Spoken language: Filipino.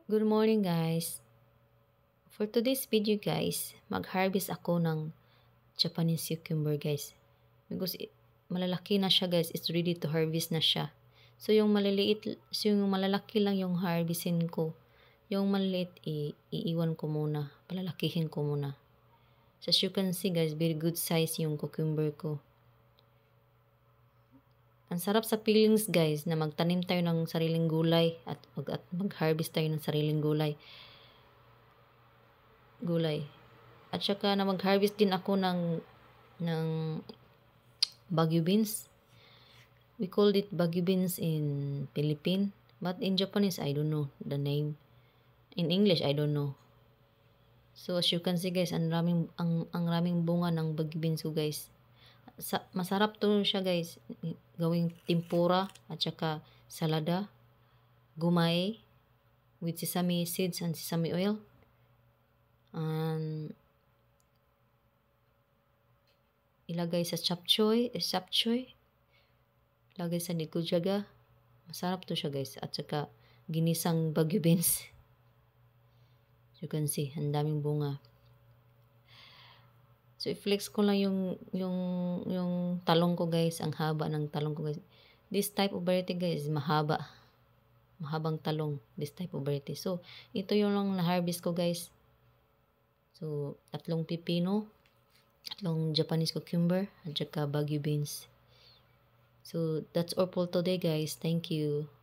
Good morning guys. For today's video guys, mag-harvest ako ng Japanese cucumber guys. Because malalaki na siya guys, it's ready to harvest na siya. So yung yung malalaki lang yung harvestin ko. Yung maliliit iiwan ko muna, palalakihin ko muna. So as you can see guys, very good size yung cucumber ko. Ang sarap sa feelings guys na magtanim tayo ng sariling gulay at mag-harvest tayo ng sariling gulay. At saka na mag-harvest din ako ng Baguio beans. We called it Baguio beans in Philippine, but in Japanese I don't know the name. In English I don't know. So as you can see guys, ang raming bunga ng Baguio beans ko guys. Masarap to siya guys, gawing tempura at saka salada, gumay with sesame seeds and sesame oil. And ilagay sa chapchoy, ilagay sa nikujaga. Masarap to siya guys, at saka ginisang Baguio beans. You can see, ang daming bunga. So i-flex ko lang yung talong ko guys, ang haba ng talong ko guys. This type of variety guys, mahabang talong, this type of variety. So ito yung lang na-harvest ko guys. So 3 pipino, 3 Japanese cucumber, at saka Baguio beans. So that's all for today guys. Thank you.